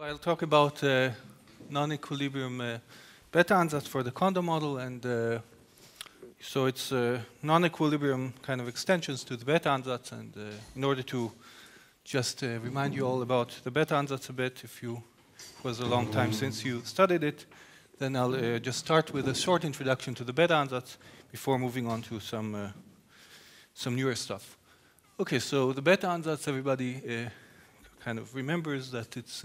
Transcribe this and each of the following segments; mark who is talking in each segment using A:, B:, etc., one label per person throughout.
A: I'll talk about non-equilibrium Bethe Ansatz for the Kondo model, and so it's non-equilibrium kind of extensions to the Bethe Ansatz. And in order to just remind you all about the Bethe Ansatz a bit, if it was a long time since you studied it, then I'll just start with a short introduction to the Bethe Ansatz before moving on to some newer stuff. Okay, so the Bethe Ansatz, everybody kind of remembers that it's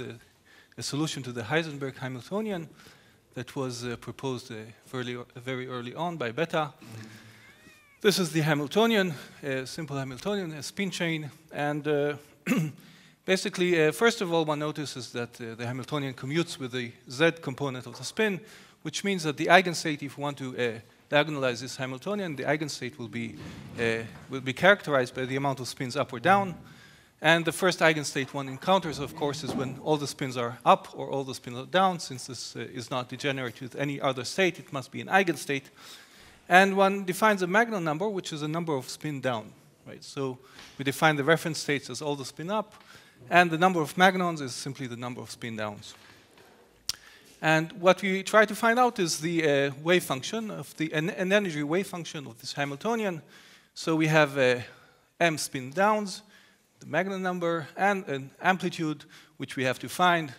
A: a solution to the Heisenberg Hamiltonian that was proposed very early on by Bethe. This is the Hamiltonian, a simple Hamiltonian, a spin chain, and basically, first of all, one notices that the Hamiltonian commutes with the z component of the spin, which means that the eigenstate, if we want to diagonalize this Hamiltonian, the eigenstate will be characterized by the amount of spins up or down. And the first eigenstate one encounters, of course, is when all the spins are up or all the spins are down. Since this is not degenerate with any other state, it must be an eigenstate. And one defines a Magnum number, which is a number of spin down. Right? So we define the reference states as all the spin up, and the number of magnons is simply the number of spin downs. And what we try to find out is the wave function of an energy wave function of this Hamiltonian. So we have m spin downs, the Magnum number, and an amplitude which we have to find,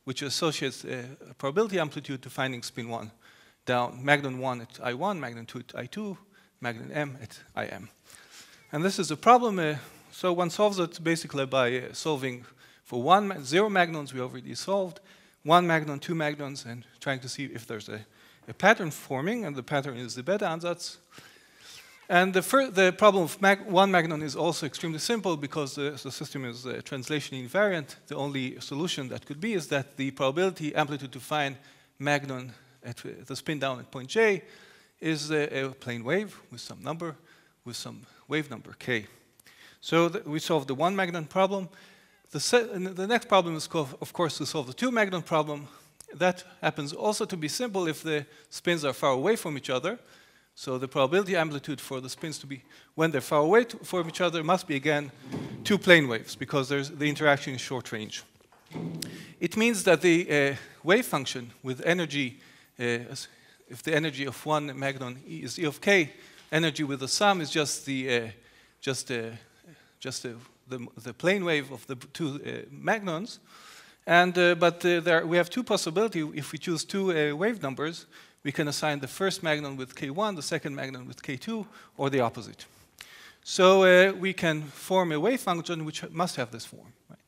A: which associates a probability amplitude to finding spin 1 down, Magnum 1 at I1, Magnum 2 at I2, Magnum m at Im. And this is a problem, so one solves it basically by solving for 0 magnons we already solved, 1 magnon, 2 magnons, and trying to see if there's a pattern forming, and the pattern is the Bethe Ansatz. And the problem of 1 magnon is also extremely simple because the system is translation invariant. The only solution that could be is that the probability amplitude to find magnon at the spin down at point J is a plane wave with some number, with some wave number k. So we solved the 1 magnon problem. The next problem is, of course, to solve the 2 magnon problem. That happens also to be simple if the spins are far away from each other. So the probability amplitude for the spins to be, when they're far away from each other, must be, again, 2 plane waves, because the interaction is short range. It means that the wave function with energy, if the energy of 1 magnon is E of k, energy with the sum is just the plane wave of the 2 magnons. And but we have 2 possibilities. If we choose 2 wave numbers, we can assign the first magnon with k1, the second magnon with k2, or the opposite. So we can form a wave function which must have this form. Right?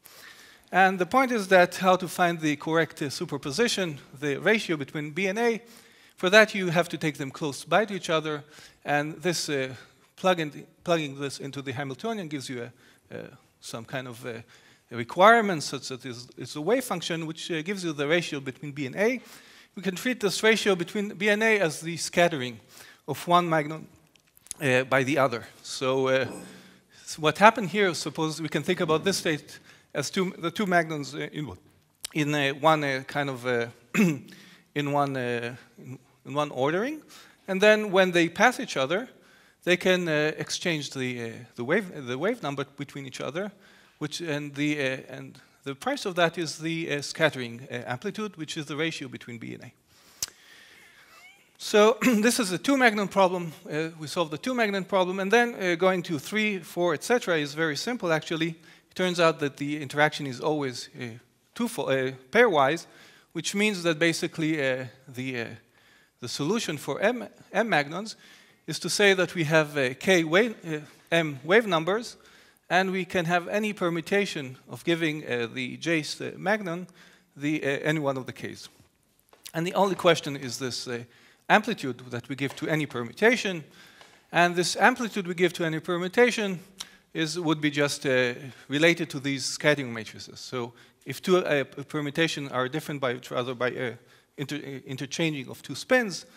A: And the point is that how to find the correct superposition, the ratio between B and A. For that, you have to take them close by to each other. And this plugging this into the Hamiltonian gives you some kind of a requirement such that it's a wave function which gives you the ratio between B and A. We can treat this ratio between B and A as the scattering of 1 magnon by the other. So what happened here, suppose we can think about this state as the 2 magnons in one ordering, and then when they pass each other, they can exchange the wave number between each other, and the price of that is the scattering amplitude, which is the ratio between B and A. So this is a 2 magnon problem. We solved the 2 magnon problem, and then going to 3, 4, etc. is very simple. Actually, it turns out that the interaction is always pairwise, which means that basically the solution for m magnons is to say that we have m wave numbers, and we can have any permutation of giving the jth magnon any one of the k's. And the only question is this amplitude that we give to any permutation. And this amplitude we give to any permutation would be just related to these scattering matrices. So if 2 permutations are different by each other by interchanging of 2 spins,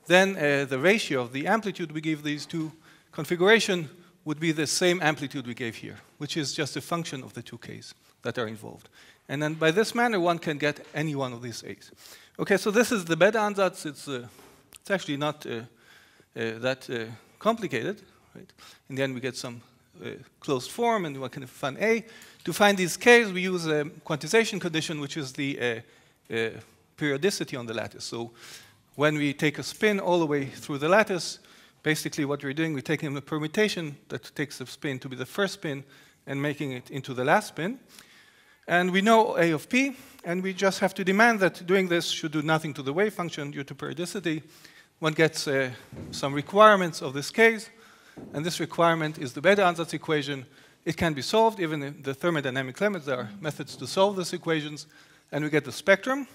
A: then the ratio of the amplitude we give these 2 configurations would be the same amplitude we gave here, which is just a function of the 2 k's that are involved. And then by this manner, one can get any one of these a's. Okay, so this is the Bethe Ansatz. It's actually not that complicated. Right? In the end, we get some closed form, and one can define A. To find these Ks, we use a quantization condition, which is the periodicity on the lattice. So when we take a spin all the way through the lattice, basically what we're doing, we're taking a permutation that takes the spin to be the first spin and making it into the last spin. And we know A of P, and we just have to demand that doing this should do nothing to the wave function due to periodicity. One gets some requirements of this case, and this requirement is the Bethe Ansatz equation. It can be solved even in the thermodynamic limits. There are methods to solve these equations, and we get the spectrum.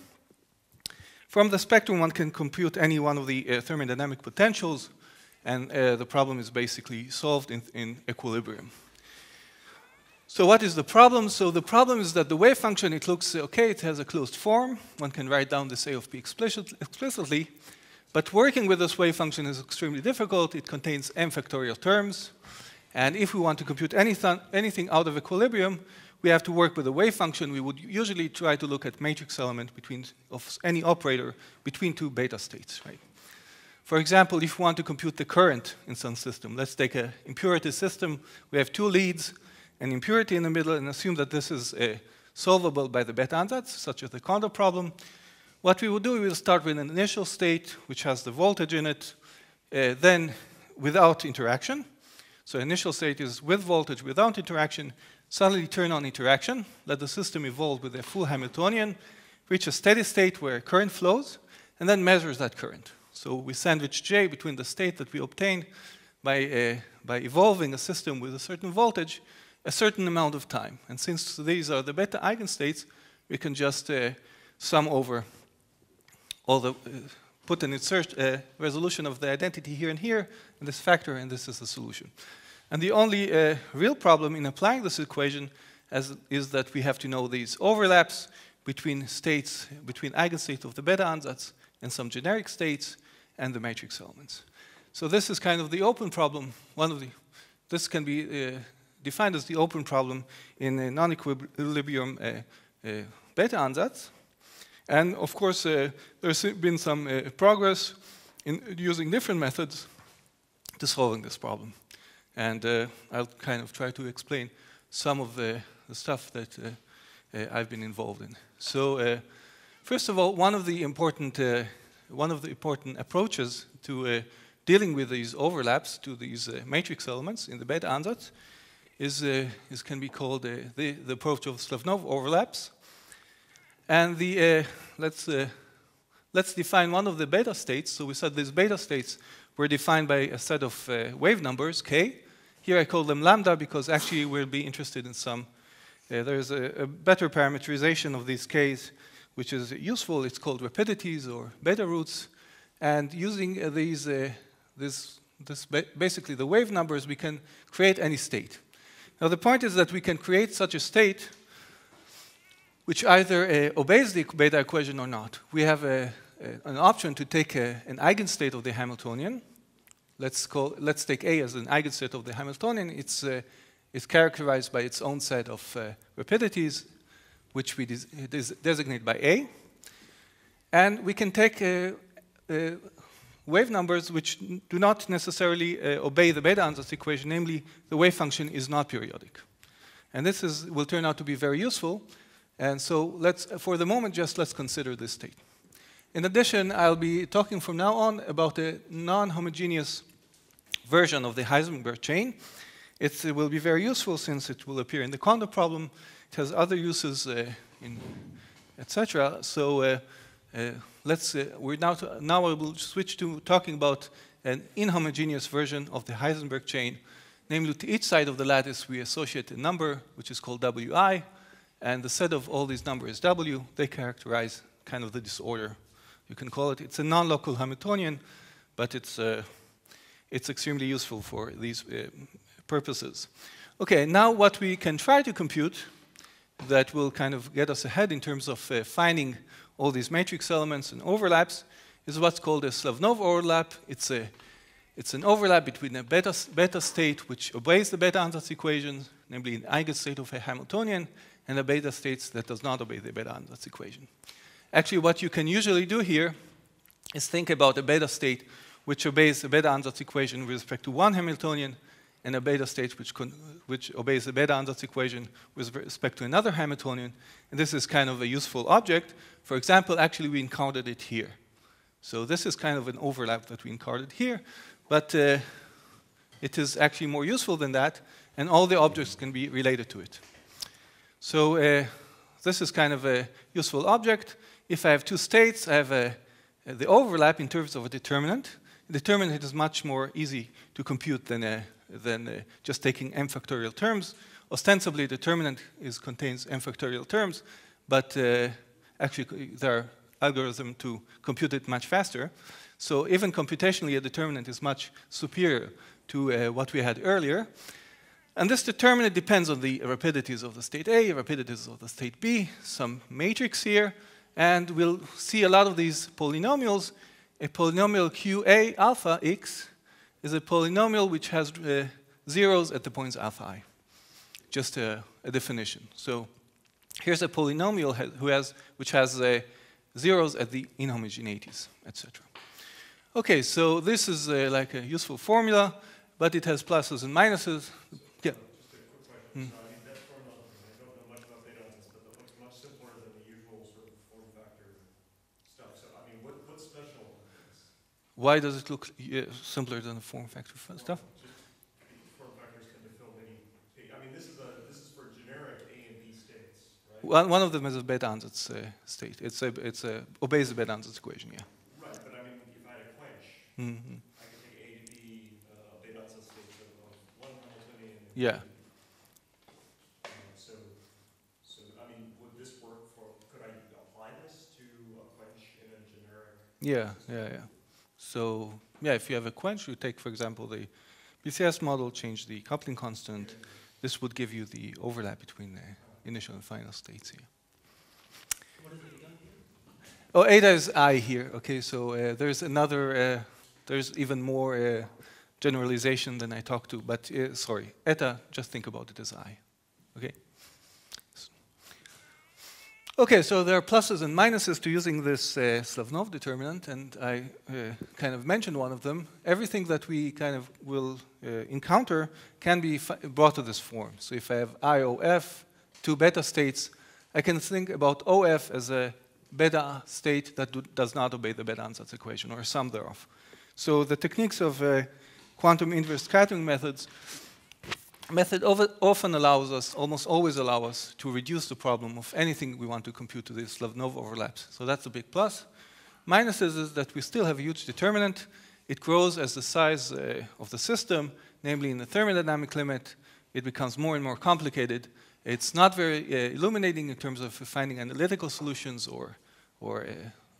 A: From the spectrum, one can compute any one of the thermodynamic potentials, and the problem is basically solved in equilibrium. So what is the problem? So the problem is that the wave function, it looks okay, it has a closed form. One can write down this A of P explicitly. But working with this wave function is extremely difficult. It contains m factorial terms. And if we want to compute anything out of equilibrium, we have to work with a wave function. We would usually try to look at matrix element of any operator between two beta states, right? For example, if we want to compute the current in some system, let's take an impurity system. We have two leads, an impurity in the middle, and assume that this is solvable by the Bethe Ansatz, such as the Kondo problem. What we will do, we will start with an initial state, which has the voltage in it, then without interaction. So initial state is with voltage, without interaction. Suddenly turn on interaction, let the system evolve with a full Hamiltonian, reach a steady state where current flows, and then measures that current. So we sandwich J between the state that we obtained by evolving a system with a certain voltage, a certain amount of time. And since these are the beta eigenstates, we can just sum over all the, put an insert resolution of the identity here and this factor, and this is the solution. And the only real problem in applying this equation is that we have to know these overlaps between states, between eigenstates of the Bethe Ansatz and some generic states and the matrix elements. So this is kind of the open problem. This can be defined as the open problem in a non-equilibrium Bethe Ansatz. And of course, there's been some progress in using different methods to solving this problem. And I'll kind of try to explain some of the stuff that I've been involved in. So first of all, one of the important approaches to dealing with these overlaps to these matrix elements in the Bethe Ansatz can be called the approach of Slavnov Overlaps. And let's define one of the beta states. So we said these beta states were defined by a set of wave numbers, k. Here I call them lambda because actually we'll be interested in some. There's a better parameterization of these k's, which is useful. It's called rapidities or beta roots. And using basically the wave numbers, we can create any state. Now the point is that we can create such a state which either obeys the beta equation or not. We have an option to take an eigenstate of the Hamiltonian. Let's take A as an eigenstate of the Hamiltonian. It's characterized by its own set of rapidities, which we designate by A. And we can take wave numbers which do not necessarily obey the Bethe Ansatz equation, namely the wave function is not periodic. And this will turn out to be very useful. And so for the moment, let's consider this state. In addition, I'll be talking from now on about a non-homogeneous version of the Heisenberg chain. It will be very useful since it will appear in the Kondo problem. It has other uses, etc. So now I will switch to talking about an inhomogeneous version of the Heisenberg chain. Namely, to each side of the lattice, we associate a number, which is called Wi. And the set of all these numbers W, they characterize kind of the disorder. You can call it. It's a non-local Hamiltonian, but it's extremely useful for these purposes. Okay, now what we can try to compute that will kind of get us ahead in terms of finding all these matrix elements and overlaps is what's called a Slavnov overlap. It's an overlap between a beta state which obeys the Bethe Ansatz equation, namely an eigenstate of a Hamiltonian, and a beta state that does not obey the Bethe Ansatz equation. Actually, what you can usually do here is think about a beta state which obeys the Bethe Ansatz equation with respect to one Hamiltonian and a beta state which obeys the Bethe Ansatz equation with respect to another Hamiltonian. And this is kind of a useful object. For example, actually we encountered it here. So this is kind of an overlap that we encountered here, but it is actually more useful than that, and all the objects can be related to it. So this is kind of a useful object. If I have two states, I have the overlap in terms of a determinant. The determinant is much more easy to compute than just taking m factorial terms. Ostensibly, determinant contains m factorial terms, but actually there are algorithms to compute it much faster. So even computationally, a determinant is much superior to what we had earlier. And this determinant depends on the rapidities of the state A, rapidities of the state B, some matrix here, and we'll see a lot of these polynomials. A polynomial QA alpha x is a polynomial which has zeros at the points alpha I. Just a definition. So here's a polynomial which has zeros at the inhomogeneities, etc. Okay, so this is like a useful formula, but it has pluses and minuses. Yeah.
B: Just a quick question. So, I mean, that formula, I don't know much about Bethe Ansatz, but that looks much simpler than the usual sort of form factor stuff. So, I mean, what's special about this?
A: Why does it look simpler than the form factor stuff?
B: Just form factors tend to fill many. I mean, this is for generic A and B states, right?
A: Well, one of them is a Bethe Ansatz state. It's obeys the Bethe Ansatz equation, yeah.
B: Right, but I mean, if I had a quench,
A: Mm-hmm.
B: I could take A to B, Bethe Ansatz states of one Hamiltonian.
A: Yeah.
B: So I mean, would this work for? Could I apply this to a quench in a generic?
A: Yeah. So yeah, if you have a quench, you take, for example, the BCS model, change the coupling constant. This would give you the overlap between the initial and final states here.
C: What is it again?
A: Oh, eta is I here. Okay, so there's another, there's even more generalization than I talked to, but sorry, eta, just think about it as I. Okay? Okay, so there are pluses and minuses to using this Slavnov determinant, and I kind of mentioned one of them. Everything that we kind of will encounter can be brought to this form. So if I have IOF, two beta states, I can think about OF as a beta state that does not obey the Bethe Ansatz equation, or some thereof. So the techniques of quantum inverse scattering method often allows us, almost always allow us, to reduce the problem of anything we want to compute to these Slavnov overlaps. So that's a big plus. Minuses is that we still have a huge determinant. It grows as the size of the system, namely in the thermodynamic limit. It becomes more and more complicated. It's not very illuminating in terms of finding analytical solutions or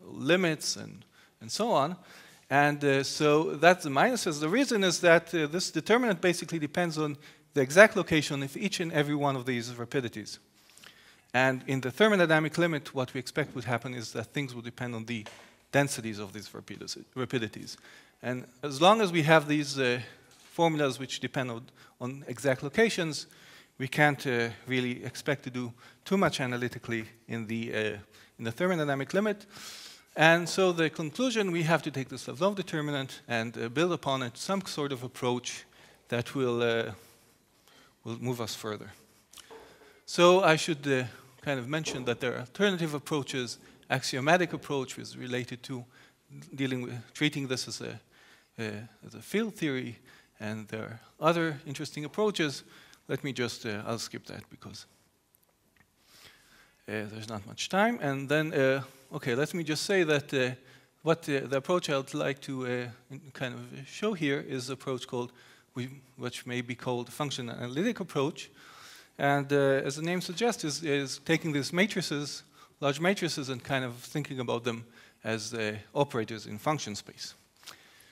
A: limits and so on. And so that's the minuses. The reason is that this determinant basically depends on the exact location of each and every one of these rapidities. And in the thermodynamic limit, what we expect would happen is that things would depend on the densities of these rapidities. And as long as we have these formulas which depend on exact locations, we can't really expect to do too much analytically in the thermodynamic limit. And so the conclusion, we have to take the Slavnov determinant and build upon it some sort of approach that will move us further. So I should kind of mention that there are alternative approaches. Axiomatic approach is related to treating this as a field theory, and there are other interesting approaches. Let me just, I'll skip that because there's not much time. And then, okay, let me just say that the approach I would like to kind of show here is an approach called, which may be called the function analytic approach. And as the name suggests, is taking these matrices, large matrices, and kind of thinking about them as operators in function space.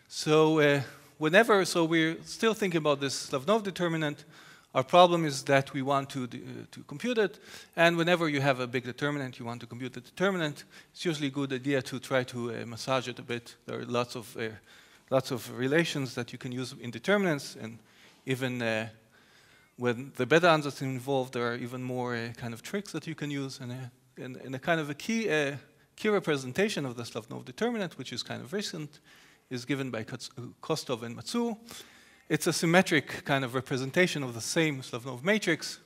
A: So so we're still thinking about this Slavnov determinant. Our problem is that we want to compute it, and whenever you have a big determinant, you want to compute the determinant. It's usually a good idea to try to massage it a bit. There are lots of relations that you can use in determinants, and even when the Bethe Ansatz is involved, there are even more kind of tricks that you can use. And a kind of a key representation of the Slavnov determinant, which is kind of recent, is given by Kostov and Matsu. it's a symmetric kind of representation of the same Slavnov matrix.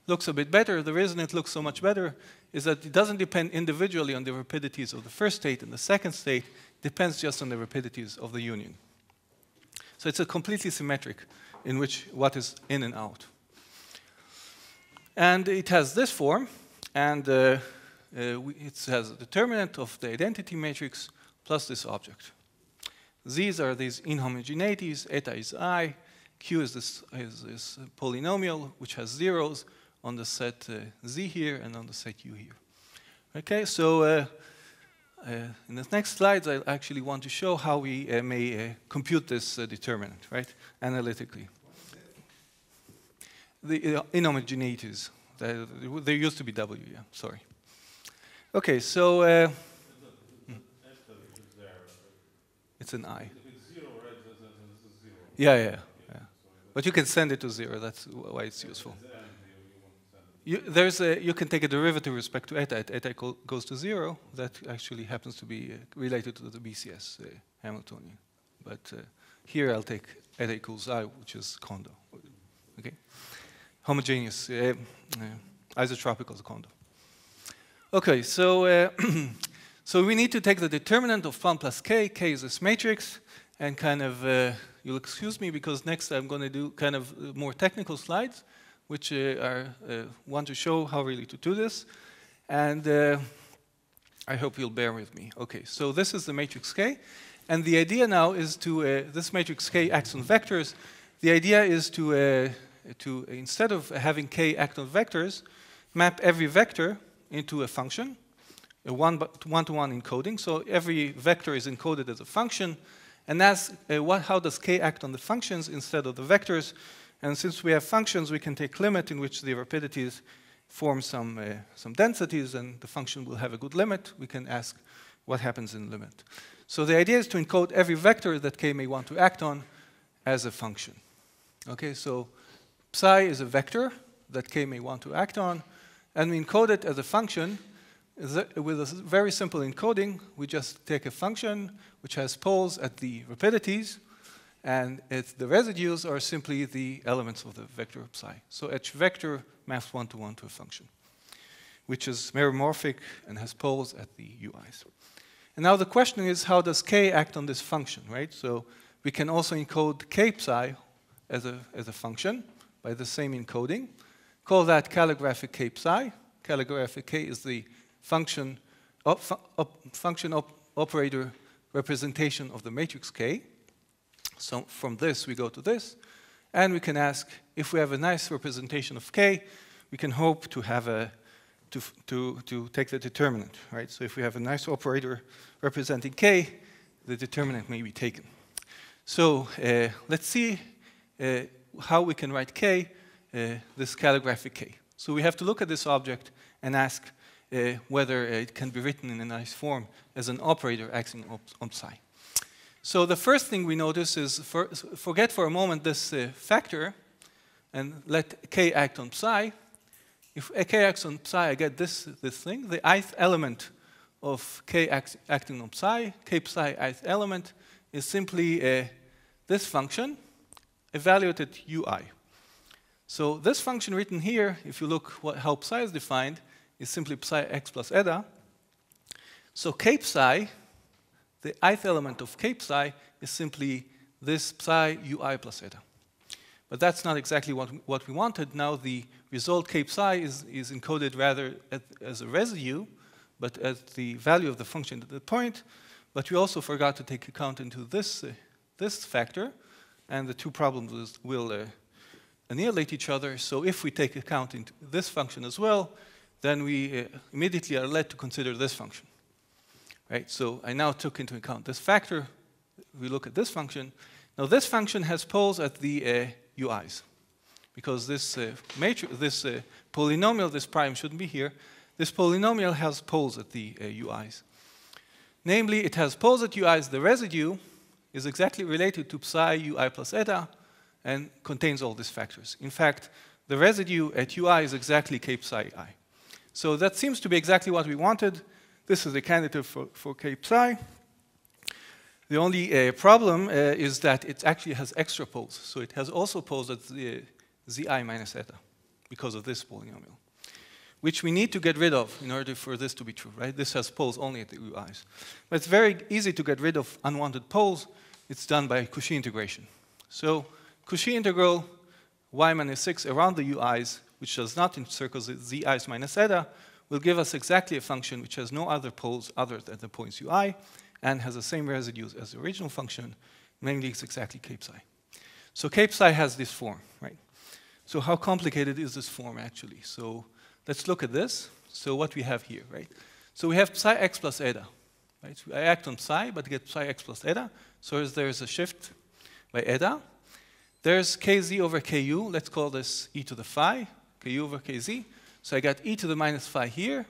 A: Looks a bit better. The reason it looks so much better is that it doesn't depend individually on the rapidities of the first state and the second state. It depends just on the rapidities of the union. So it's a completely symmetric in which what is in and out. And it has this form, and it has a determinant of the identity matrix plus this object. These are these inhomogeneities. Eta is I. Q is this polynomial which has zeros on the set Z here and on the set U here. Okay, so in the next slides, I actually want to show how we may compute this determinant, right, analytically. The inhomogeneities. There used to be W, yeah, sorry. Okay, so it's an I. Yeah. But you can send it to 0. That's why it's useful. You can take a derivative with respect to eta. Eta goes to 0. That actually happens to be related to the BCS Hamiltonian. But here I'll take eta equals I, which is Kondo. Okay, homogeneous, isotropic as Kondo. Okay, so so we need to take the determinant of 1 plus k. K is this matrix, and kind of you'll excuse me because next I'm going to do kind of more technical slides, which want to show how really to do this, and I hope you'll bear with me. Okay, so this is the matrix K, and the idea now is to this matrix K acts on vectors. The idea is to instead of having K act on vectors, map every vector into a function, a one-to-one encoding. So every vector is encoded as a function, and that's how does K act on the functions instead of the vectors. And since we have functions, we can take limit in which the rapidities form some densities, and the function will have a good limit. We can ask what happens in limit. So the idea is to encode every vector that K may want to act on as a function. Okay, so psi is a vector that K may want to act on, and we encode it as a function. With a very simple encoding, we just take a function which has poles at the rapidities, and the residues are simply the elements of the vector psi. So each vector maps one-to-one to a function, which is meromorphic and has poles at the UIs. And now the question is, how does K act on this function, right? So we can also encode K psi as a function by the same encoding. Call that calligraphic K psi. Calligraphic K is the function operator representation of the matrix K. So from this, we go to this. And we can ask, if we have a nice representation of K, we can hope to have to take the determinant, right? So if we have a nice operator representing K, the determinant may be taken. So let's see how we can write K, this calligraphic K. So we have to look at this object and ask whether it can be written in a nice form as an operator acting on psi. So the first thing we notice is, forget for a moment this factor and let K act on psi. If K acts on psi, I get this thing. The ith element of K acting on psi, K psi ith element, is simply this function evaluated ui. So this function written here, if you look how psi is defined, is simply psi x plus eta. So K psi, the ith element of K psi, is simply this psi ui plus eta. But that's not exactly what we wanted. Now the result K psi is encoded rather as a residue, but as the value of the function at the point. But we also forgot to take account into this factor, and the two problems will annihilate each other. So if we take account into this function as well, then we immediately are led to consider this function. Right? So I now took into account this factor. We look at this function. Now this function has poles at the UIs, because this polynomial, this prime shouldn't be here. This polynomial has poles at the UIs. Namely, it has poles at UIs. The residue is exactly related to psi ui plus eta and contains all these factors. In fact, the residue at ui is exactly K psi I. So that seems to be exactly what we wanted. This is a candidate for K psi. The only problem is that it actually has extra poles. So it has also poles at the zi minus eta because of this polynomial, which we need to get rid of in order for this to be true, right? This has poles only at the ui's. But it's very easy to get rid of unwanted poles. It's done by Cauchy integration. So Cauchy integral y minus 6 around the ui's, which does not encircle the zi's minus eta, will give us exactly a function which has no other poles other than the points ui and has the same residues as the original function, namely it's exactly cape psi. So cape psi has this form, right? So how complicated is this form actually? So let's look at this. So what we have here, right? So we have psi x plus eta, right? So I act on psi, but get psi x plus eta. So there's a shift by eta. There's kz over ku. Let's call this e to the phi, ku over kz. So I got e to the minus phi here,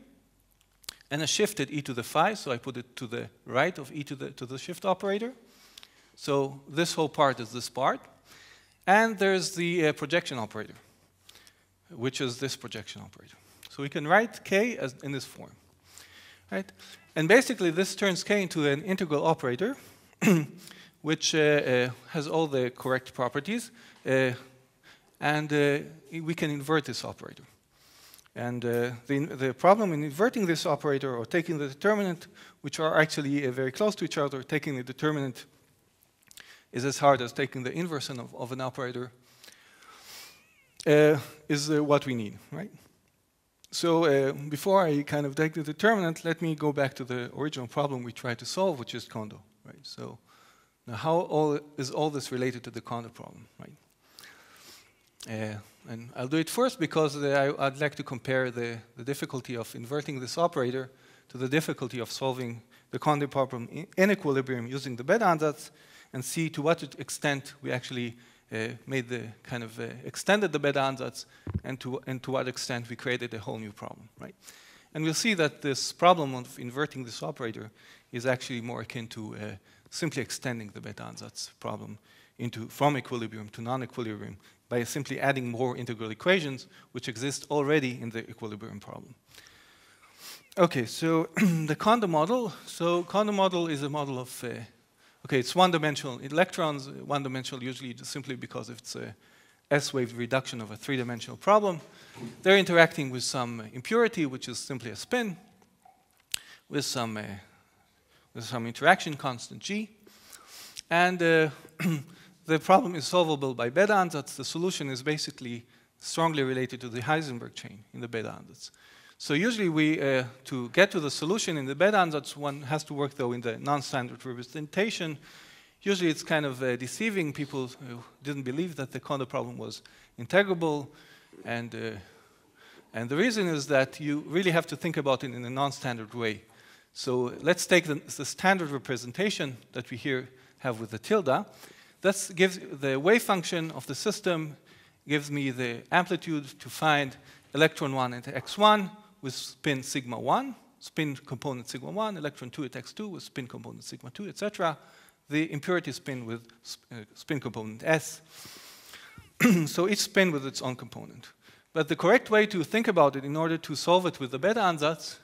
A: and I shifted e to the phi, so I put it to the right of e to the shift operator. So this whole part is this part. And there's the projection operator, which is this projection operator. So we can write k as in this form, right? And basically, this turns k into an integral operator, which has all the correct properties, and we can invert this operator. And the problem in inverting this operator or taking the determinant, which are actually very close to each other, taking the determinant is as hard as taking the inverse of an operator, is what we need, right? So before I kind of take the determinant, let me go back to the original problem we tried to solve, which is Kondo, right? So now how is all this related to the Kondo problem, right? And I'll do it first because I'd like to compare the difficulty of inverting this operator to the difficulty of solving the Kondo problem in equilibrium using the Bethe Ansatz, and see to what extent we actually made the kind of extended the Bethe Ansatz, and to what extent we created a whole new problem, right? And we'll see that this problem of inverting this operator is actually more akin to simply extending the Bethe Ansatz problem from equilibrium to non-equilibrium by simply adding more integral equations which exist already in the equilibrium problem. Okay, so the Kondo model. So Kondo model is a model of okay, it's one-dimensional electrons, one-dimensional usually just simply because it's a S-wave reduction of a three-dimensional problem. They're interacting with some impurity, which is simply a spin, with some interaction constant G. And the problem is solvable by Bethe Ansatz. The solution is basically strongly related to the Heisenberg chain in the Bethe Ansatz. So usually to get to the solution in the Bethe Ansatz, one has to work, though, in the non-standard representation. Usually it's kind of deceiving. People didn't believe that the Kondo problem was integrable. And the reason is that you really have to think about it in a non-standard way. So let's take the standard representation that we here have with the tilde. That gives the wave function of the system, gives me the amplitude to find electron 1 at x1, with spin sigma 1, spin component sigma 1, electron 2 at x2 with spin component sigma 2, etc. The impurity spin with spin component S. So each spin with its own component. But the correct way to think about it in order to solve it with the Bethe Ansatz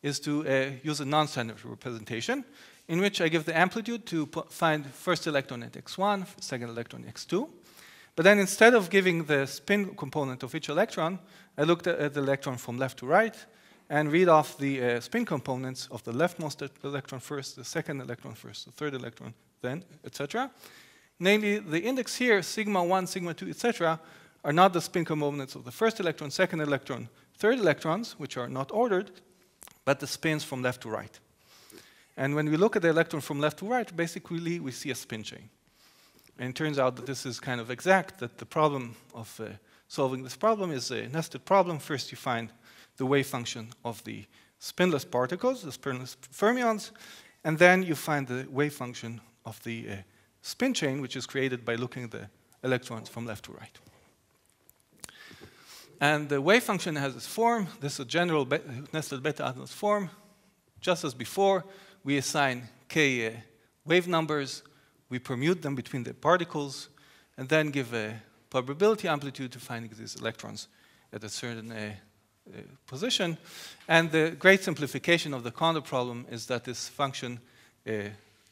A: is to use a non-standard representation in which I give the amplitude to find first electron at x1, second electron at x2. But then instead of giving the spin component of each electron, I looked at the electron from left to right and read off the spin components of the leftmost electron first, the second electron first, the third electron then, etc. Namely, the index here, sigma 1, sigma 2, etc., are not the spin components of the first electron, second electron, third electrons, which are not ordered, but the spins from left to right. And when we look at the electron from left to right, basically we see a spin chain. And it turns out that this is kind of exact, that the problem of solving this problem is a nested problem. First you find the wave function of the spinless particles, the spinless fermions, and then you find the wave function of the spin chain, which is created by looking at the electrons from left to right. And the wave function has this form. This is a general nested Bethe Ansatz form. Just as before, we assign k wave numbers. We permute them between the particles, and then give a probability amplitude to finding these electrons at a certain position. And the great simplification of the Kondo problem is that this function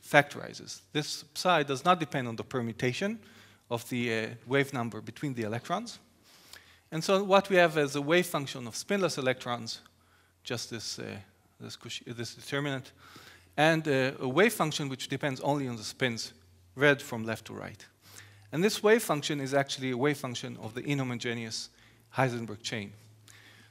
A: factorizes. This psi does not depend on the permutation of the wave number between the electrons. And so what we have as a wave function of spinless electrons, just this determinant, and a wave function which depends only on the spins, read from left to right. And this wave function is actually a wave function of the inhomogeneous Heisenberg chain.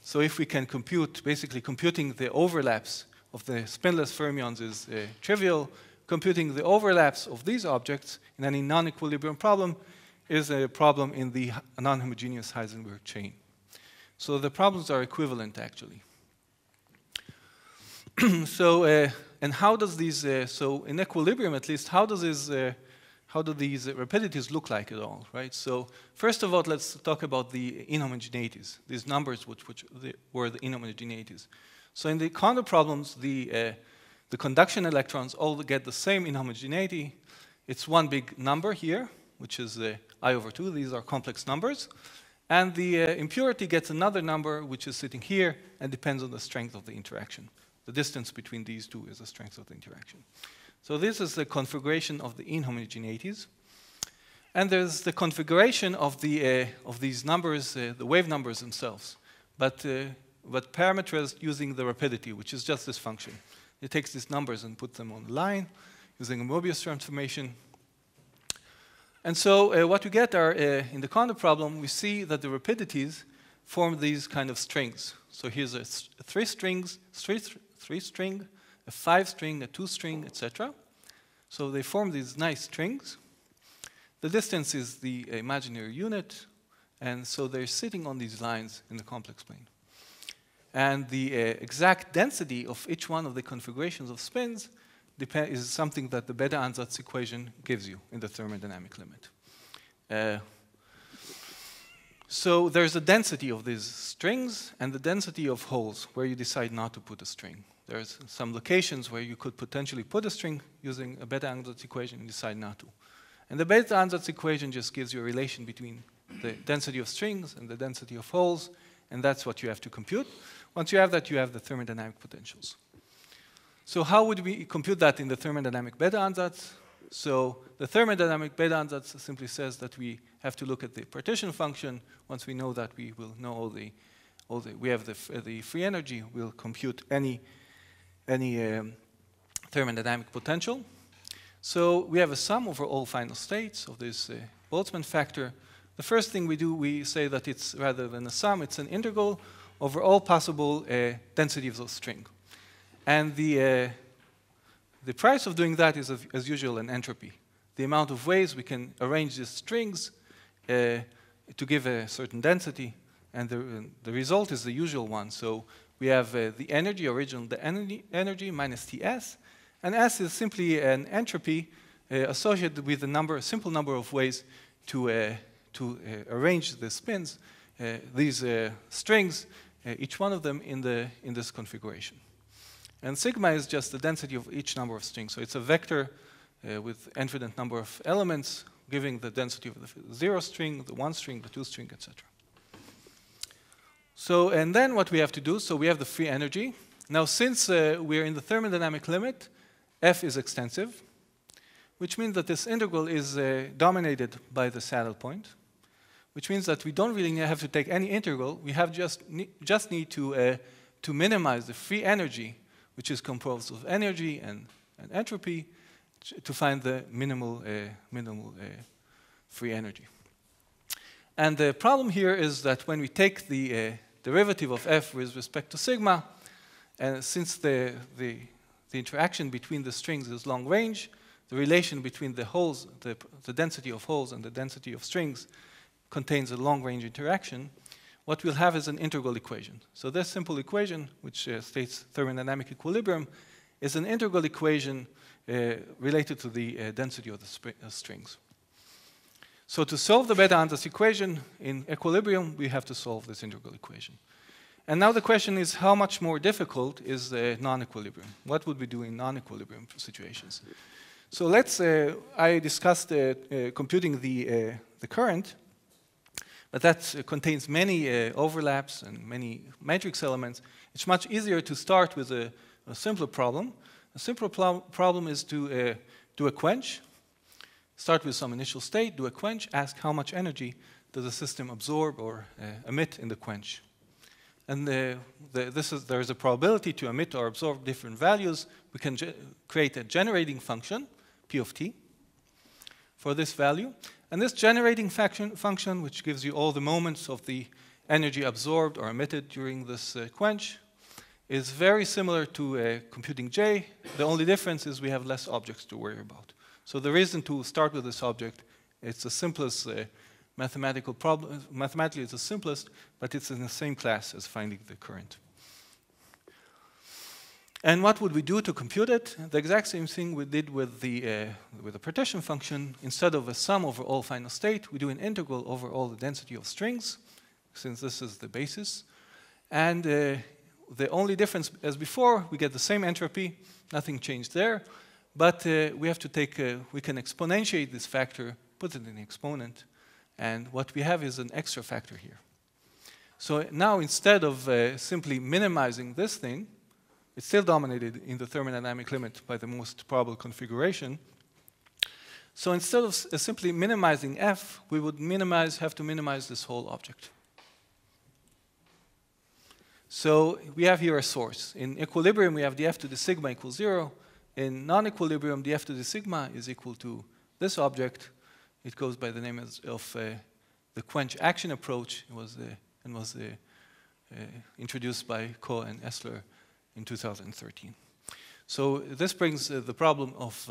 A: So if we can compute, basically computing the overlaps of the spinless fermions is trivial. Computing the overlaps of these objects in any non-equilibrium problem is a problem in the non-homogeneous Heisenberg chain. So the problems are equivalent, actually. So, and how does these, so in equilibrium at least, how do these rapidities look like at all, right? So first of all, let's talk about the inhomogeneities, these numbers which were the inhomogeneities. So in the Kondo problems, the conduction electrons all get the same inhomogeneity. It's one big number here, which is I over 2. These are complex numbers. And the impurity gets another number, which is sitting here and depends on the strength of the interaction. The distance between these two is the strength of the interaction. So this is the configuration of the inhomogeneities. And there's the configuration of these numbers, the wave numbers themselves, but parameterized using the rapidity, which is just this function. It takes these numbers and puts them on the line using a Mobius transformation. And so what we get are, in the Kondo problem, we see that the rapidities form these kind of strings. So here's a 3-string, a 5-string, a 2-string, etc. So they form these nice strings. The distance is the imaginary unit, and so they're sitting on these lines in the complex plane. And the exact density of each one of the configurations of spins is something that the Bethe Ansatz equation gives you in the thermodynamic limit. So there's a density of these strings and the density of holes where you decide not to put a string. There's some locations where you could potentially put a string using a Bethe Ansatz equation and decide not to. And the Bethe Ansatz equation just gives you a relation between the density of strings and the density of holes, and that's what you have to compute. Once you have that, you have the thermodynamic potentials. So how would we compute that in the thermodynamic Bethe Ansatz? So the thermodynamic Bethe Ansatz simply says that we have to look at the partition function. Once we know that, we will know we have the free energy. We'll compute any thermodynamic potential. So we have a sum over all final states of this Boltzmann factor. The first thing we do, we say that it's, rather than a sum, it's an integral over all possible densities of string. And the price of doing that is, as usual, an entropy. The amount of ways we can arrange these strings to give a certain density, and the result is the usual one. So we have the energy, energy minus Ts, and S is simply an entropy associated with a simple number of ways to arrange the spins, these strings, each one of them in this configuration. And sigma is just the density of each number of strings. So it's a vector with infinite number of elements, giving the density of the 0 string, the 1 string, the 2 string, etc. So, and then what we have to do, so we have the free energy. Now, since we're in the thermodynamic limit, F is extensive, which means that this integral is dominated by the saddle point, which means that we don't really have to take any integral. We have just need to minimize the free energy, which is composed of energy and entropy, to find the minimal free energy. And the problem here is that when we take the derivative of F with respect to sigma, and since the interaction between the strings is long range, the relation between the holes, the density of holes and the density of strings contains a long range interaction, what we'll have is an integral equation. So this simple equation, which states thermodynamic equilibrium, is an integral equation related to the density of the strings. So to solve the Bethe Ansatz equation in equilibrium, we have to solve this integral equation. And now the question is, how much more difficult is non-equilibrium? What would we do in non-equilibrium situations? So let's, I discussed computing the current, but that contains many overlaps and many matrix elements. It's much easier to start with a simpler problem. A simpler problem is to do a quench, start with some initial state, do a quench, ask how much energy does the system absorb or emit in the quench. And there is a probability to emit or absorb different values. We can create a generating function, P of t, for this value. And this generating function, which gives you all the moments of the energy absorbed or emitted during this quench, is very similar to computing J. The only difference is we have less objects to worry about. So the reason to start with this object, it's the simplest mathematical problem. Mathematically, it's the simplest, but it's in the same class as finding the current. And what would we do to compute it? The exact same thing we did with the partition function. Instead of a sum over all final state, we do an integral over all the density of strings, since this is the basis. And the only difference, as before, we get the same entropy. Nothing changed there. But we have to take, we can exponentiate this factor, put it in the exponent. And what we have is an extra factor here. So now, instead of simply minimizing this thing, it's still dominated in the thermodynamic limit by the most probable configuration. So instead of simply minimizing f, we would have to minimize this whole object. So we have here a source. In equilibrium, we have the f to the sigma equals 0. In non-equilibrium, the f to the sigma is equal to this object. It goes by the name of the Quench action approach. It was introduced by Koh and Essler in 2013. So this brings the problem of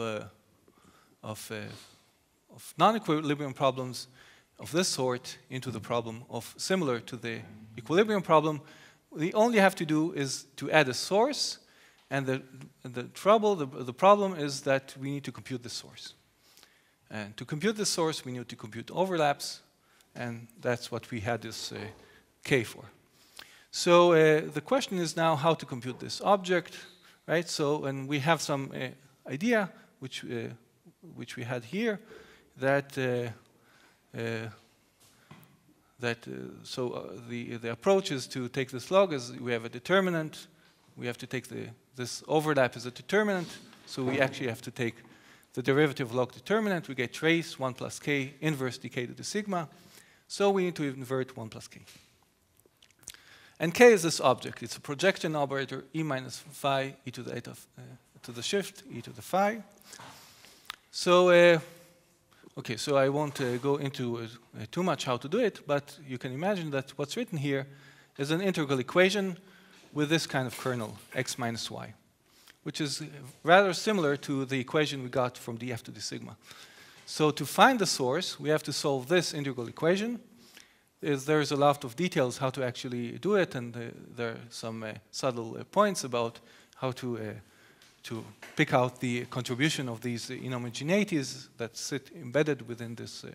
A: non-equilibrium problems of this sort into the problem of similar to the equilibrium problem. We only have to do is to add a source, and the problem is that we need to compute the source. And to compute the source, we need to compute overlaps, and that's what we had this K for. So the question is now how to compute this object, right? So, and we have some idea, which we had here, that the approach is to take this log as we have a determinant. We have to take this overlap as a determinant. So we actually have to take the derivative log determinant. We get trace 1 plus k inverse decay to the sigma. So we need to invert 1 plus k. And k is this object. It's a projection operator e minus phi e to the eta to the shift e to the phi. So okay, so I won't go into too much how to do it, but you can imagine that what's written here is an integral equation with this kind of kernel, x minus y, which is rather similar to the equation we got from df to the sigma. So to find the source, we have to solve this integral equation. There's a lot of details how to actually do it, and there are some subtle points about how to pick out the contribution of these inhomogeneities that sit embedded within this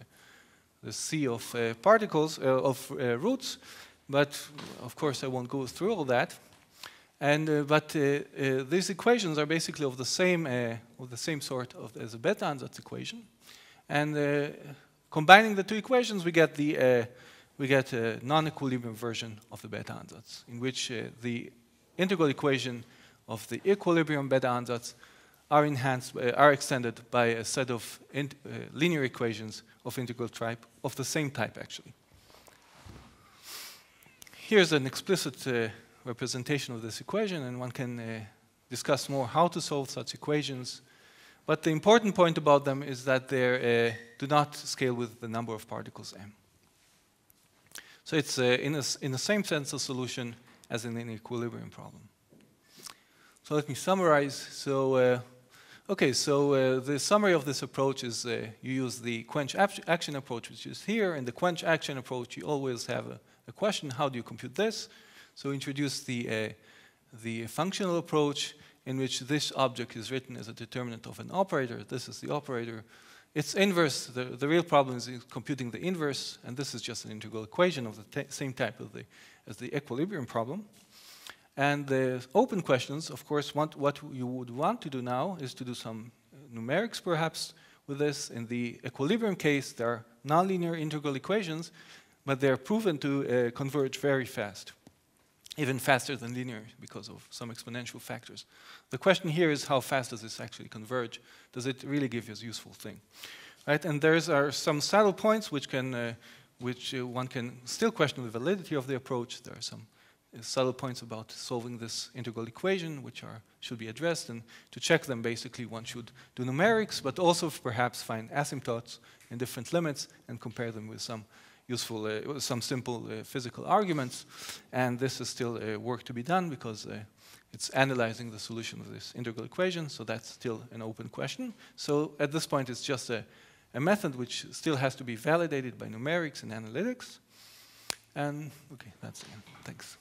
A: the sea of particles, of roots. But of course, I won't go through all that. And but these equations are basically of the same sort as a Bethe Ansatz equation. And combining the two equations, we get a non-equilibrium version of the Bethe Ansatz, in which the integral equation of the equilibrium Bethe Ansatz are extended by a set of linear equations of integral type, of the same type, actually. Here's an explicit representation of this equation, and one can discuss more how to solve such equations. But the important point about them is that they do not scale with the number of particles m. So it's in the same sense a solution as in an equilibrium problem. So let me summarize. So the summary of this approach is you use the Quench action approach, which is here. In the Quench action approach, you always have a question: how do you compute this? So introduce the functional approach, in which this object is written as a determinant of an operator. This is the operator. Its inverse, the real problem is computing the inverse, and this is just an integral equation of the same type as the equilibrium problem. And the open questions, of course, what you would want to do now is to do some numerics, perhaps, with this. In the equilibrium case, there are nonlinear integral equations, but they're proven to converge very fast. even faster than linear because of some exponential factors. The question here is how fast does this actually converge? Does it really give us a useful thing? Right? And there are some saddle points which one can still question the validity of the approach. There are some subtle points about solving this integral equation which should be addressed, and to check them basically one should do numerics, but also perhaps find asymptotes in different limits and compare them with some useful, some simple physical arguments. And this is still work to be done because it's analyzing the solution of this integral equation, so that's still an open question. So at this point it's just a method which still has to be validated by numerics and analytics. And okay, that's it. Thanks.